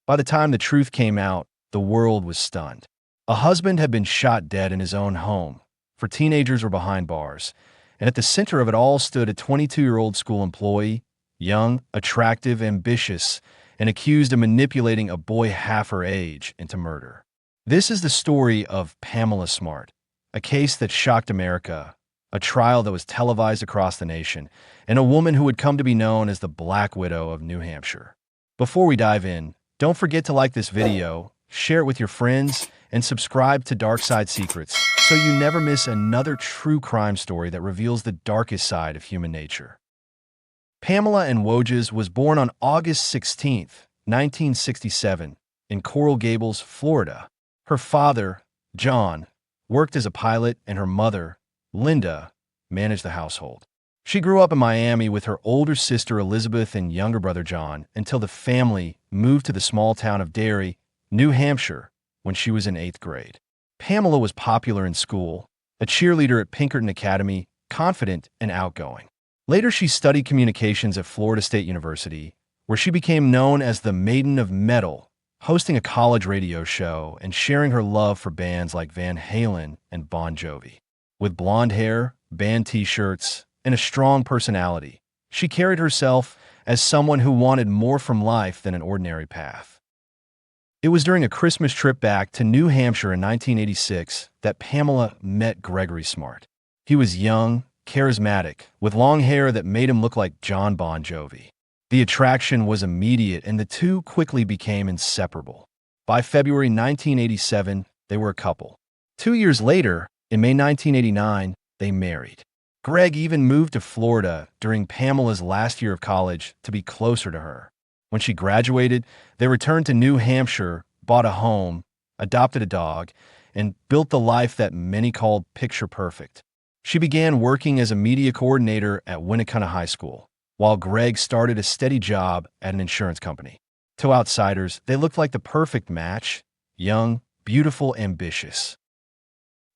By the time the truth came out, the world was stunned. A husband had been shot dead in his own home. 4 teenagers were behind bars. And at the center of it all stood a 22-year-old school employee, young, attractive, ambitious, and accused of manipulating a boy half her age into murder. This is the story of Pamela Smart, a case that shocked America, a trial that was televised across the nation, and a woman who would come to be known as the Black Widow of New Hampshire. Before we dive in, don't forget to like this video, share it with your friends, and subscribe to Dark Side Secrets so you never miss another true crime story that reveals the darkest side of human nature. Pamela N. Wojcicki was born on August 16, 1967, in Coral Gables, Florida. Her father, John, worked as a pilot, and her mother, Linda, managed the household. She grew up in Miami with her older sister Elizabeth and younger brother John until the family moved to the small town of Derry, New Hampshire, when she was in 8th grade. Pamela was popular in school, a cheerleader at Pinkerton Academy, confident and outgoing. Later, she studied communications at Florida State University, where she became known as the Maiden of Metal, hosting a college radio show and sharing her love for bands like Van Halen and Bon Jovi. With blonde hair, band t-shirts, and a strong personality, she carried herself as someone who wanted more from life than an ordinary path. It was during a Christmas trip back to New Hampshire in 1986 that Pamela met Gregory Smart. He was young, charismatic, with long hair that made him look like John Bon Jovi. The attraction was immediate, and the two quickly became inseparable. By February 1987, they were a couple. 2 years later, in May 1989, they married. Gregg even moved to Florida during Pamela's last year of college to be closer to her. When she graduated, they returned to New Hampshire, bought a home, adopted a dog, and built the life that many called picture perfect. She began working as a media coordinator at Winnicott High School, while Gregg started a steady job at an insurance company. To outsiders, they looked like the perfect match: young, beautiful, ambitious.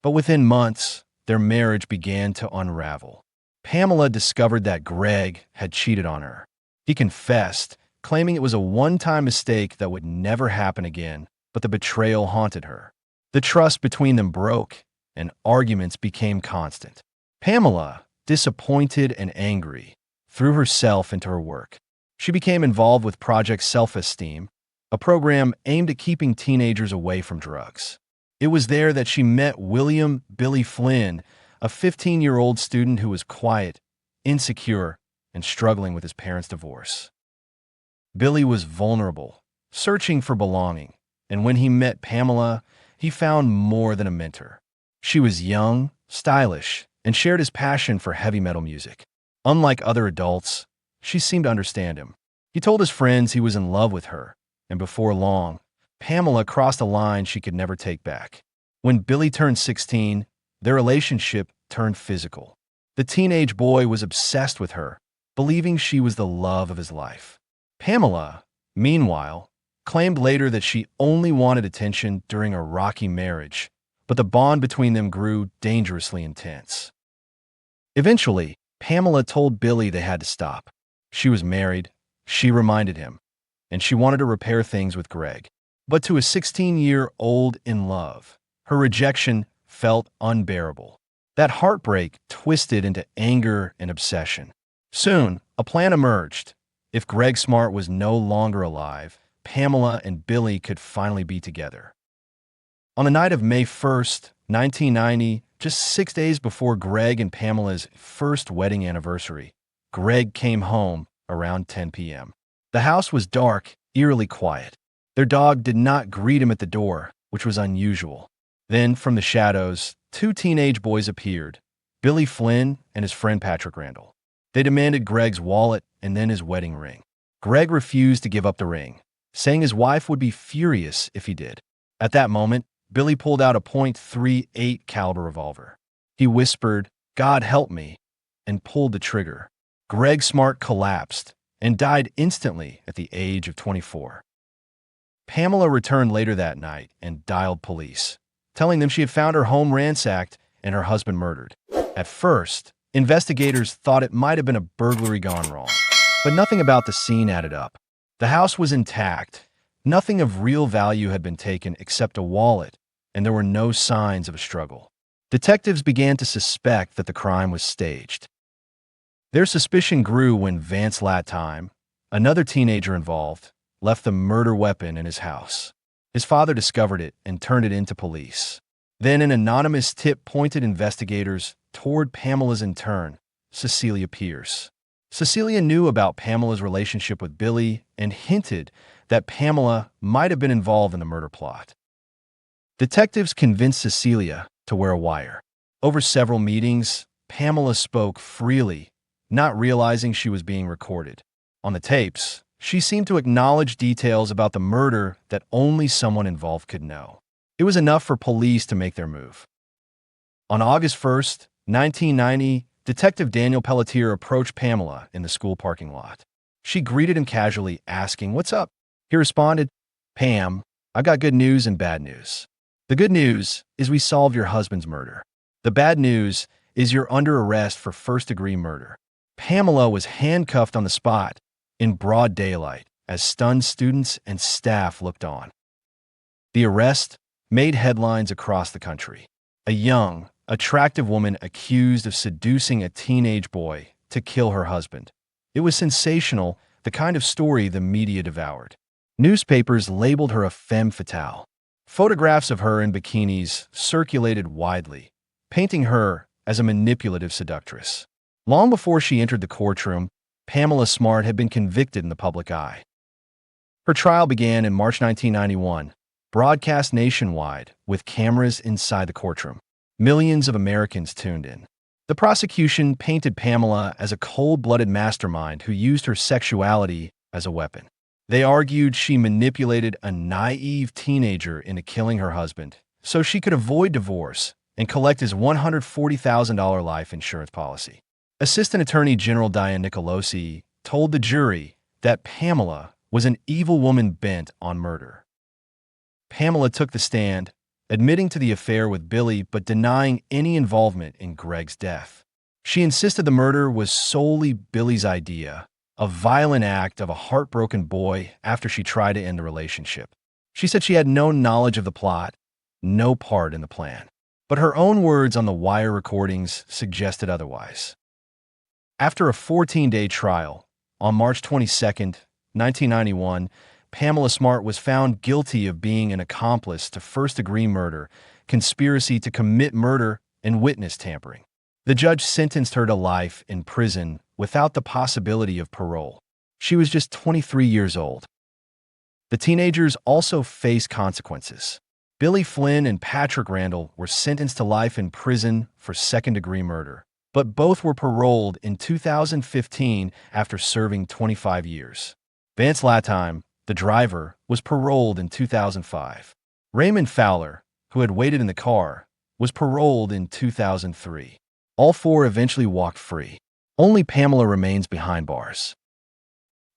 But within months, their marriage began to unravel. Pamela discovered that Gregg had cheated on her. He confessed, claiming it was a one-time mistake that would never happen again, but the betrayal haunted her. The trust between them broke, and arguments became constant. Pamela, disappointed and angry, threw herself into her work. She became involved with Project Self-Esteem, a program aimed at keeping teenagers away from drugs. It was there that she met William "Billy" Flynn, a 15-year-old student who was quiet, insecure, and struggling with his parents' divorce. Billy was vulnerable, searching for belonging, and when he met Pamela, he found more than a mentor. She was young, stylish, and shared his passion for heavy metal music. Unlike other adults, she seemed to understand him. He told his friends he was in love with her, and before long, Pamela crossed a line she could never take back. When Billy turned 16, their relationship turned physical. The teenage boy was obsessed with her, believing she was the love of his life. Pamela, meanwhile, claimed later that she only wanted attention during a rocky marriage, but the bond between them grew dangerously intense. Eventually, Pamela told Billy they had to stop. She was married, she reminded him, and she wanted to repair things with Gregg. But to a 16-year-old in love, her rejection felt unbearable. That heartbreak twisted into anger and obsession. Soon, a plan emerged. If Gregg Smart was no longer alive, Pamela and Billy could finally be together. On the night of May 1st, 1990, just 6 days before Gregg and Pamela's first wedding anniversary, Gregg came home around 10 p.m. The house was dark, eerily quiet. Their dog did not greet him at the door, which was unusual. Then, from the shadows, 2 teenage boys appeared, Billy Flynn and his friend Patrick Randall. They demanded Gregg's wallet and then his wedding ring. Gregg refused to give up the ring, saying his wife would be furious if he did. At that moment, Billy pulled out a .38 caliber revolver. He whispered, "God help me," and pulled the trigger. Gregg Smart collapsed and died instantly at the age of 24. Pamela returned later that night and dialed police, telling them she had found her home ransacked and her husband murdered. At first, investigators thought it might have been a burglary gone wrong, but nothing about the scene added up. The house was intact, Nothing of real value had been taken except a wallet, and there were no signs of a struggle. Detectives began to suspect that the crime was staged. Their suspicion grew when Vance Lattime, another teenager involved, left the murder weapon in his house. His father discovered it and turned it into police. Then an anonymous tip pointed investigators toward Pamela's intern, Cecilia Pierce. Cecilia knew about Pamela's relationship with Billy and hinted that Pamela might have been involved in the murder plot. Detectives convinced Cecilia to wear a wire. Over several meetings, Pamela spoke freely, not realizing she was being recorded. On the tapes, she seemed to acknowledge details about the murder that only someone involved could know. It was enough for police to make their move. On August 1st, 1990, Detective Daniel Pelletier approached Pamela in the school parking lot. She greeted him casually, asking, "What's up?" He responded, "Pam, I've got good news and bad news. The good news is we solved your husband's murder. The bad news is you're under arrest for first-degree murder." Pamela was handcuffed on the spot in broad daylight as stunned students and staff looked on. The arrest made headlines across the country. A young, attractive woman accused of seducing a teenage boy to kill her husband. It was sensational, the kind of story the media devoured. Newspapers labeled her a femme fatale. Photographs of her in bikinis circulated widely, painting her as a manipulative seductress. Long before she entered the courtroom, Pamela Smart had been convicted in the public eye. Her trial began in March 1991, broadcast nationwide with cameras inside the courtroom. Millions of Americans tuned in. The prosecution painted Pamela as a cold-blooded mastermind who used her sexuality as a weapon. They argued she manipulated a naive teenager into killing her husband so she could avoid divorce and collect his $140,000 life insurance policy. Assistant Attorney General Diane Nicolosi told the jury that Pamela was an evil woman bent on murder. Pamela took the stand, admitting to the affair with Billy but denying any involvement in Gregg's death. She insisted the murder was solely Billy's idea, a violent act of a heartbroken boy after she tried to end the relationship. She said she had no knowledge of the plot, no part in the plan. But her own words on the wire recordings suggested otherwise. After a 14-day trial, on March 22, 1991, Pamela Smart was found guilty of being an accomplice to first-degree murder, conspiracy to commit murder, and witness tampering. The judge sentenced her to life in prison without the possibility of parole. She was just 23 years old. The teenagers also faced consequences. Billy Flynn and Patrick Randall were sentenced to life in prison for second-degree murder, but both were paroled in 2015 after serving 25 years. Vance Lattime, the driver, was paroled in 2005. Raymond Fowler, who had waited in the car, was paroled in 2003. All four eventually walked free. Only Pamela remains behind bars.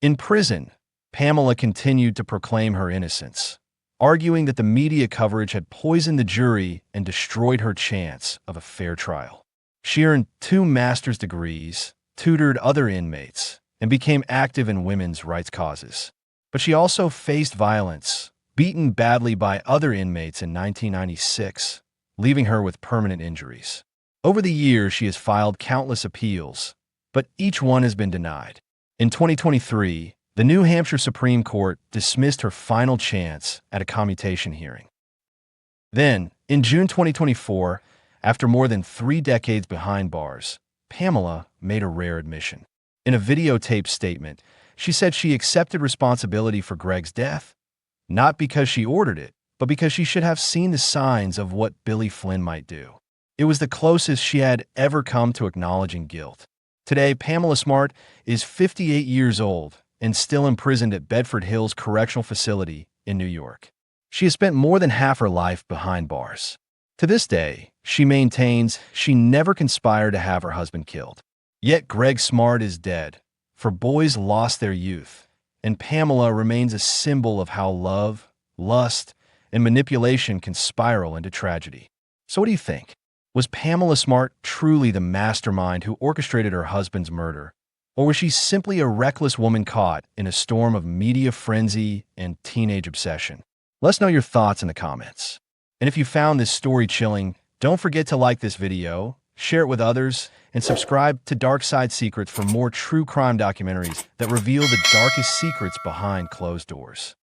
In prison, Pamela continued to proclaim her innocence, arguing that the media coverage had poisoned the jury and destroyed her chance of a fair trial. She earned 2 master's degrees, tutored other inmates, and became active in women's rights causes. But she also faced violence, beaten badly by other inmates in 1996, leaving her with permanent injuries. Over the years, she has filed countless appeals, but each one has been denied. In 2023, the New Hampshire Supreme Court dismissed her final chance at a commutation hearing. Then, in June 2024, after more than 3 decades behind bars, Pamela made a rare admission. In a videotaped statement, she said she accepted responsibility for Gregg's death, not because she ordered it, but because she should have seen the signs of what Billy Flynn might do. It was the closest she had ever come to acknowledging guilt. Today, Pamela Smart is 58 years old and still imprisoned at Bedford Hills Correctional Facility in New York. She has spent more than half her life behind bars. To this day, she maintains she never conspired to have her husband killed. Yet Gregg Smart is dead, for boys lost their youth, and Pamela remains a symbol of how love, lust, and manipulation can spiral into tragedy. So what do you think? Was Pamela Smart truly the mastermind who orchestrated her husband's murder? Or was she simply a reckless woman caught in a storm of media frenzy and teenage obsession? Let us know your thoughts in the comments. And if you found this story chilling, don't forget to like this video, share it with others, and subscribe to Dark Side Secrets for more true crime documentaries that reveal the darkest secrets behind closed doors.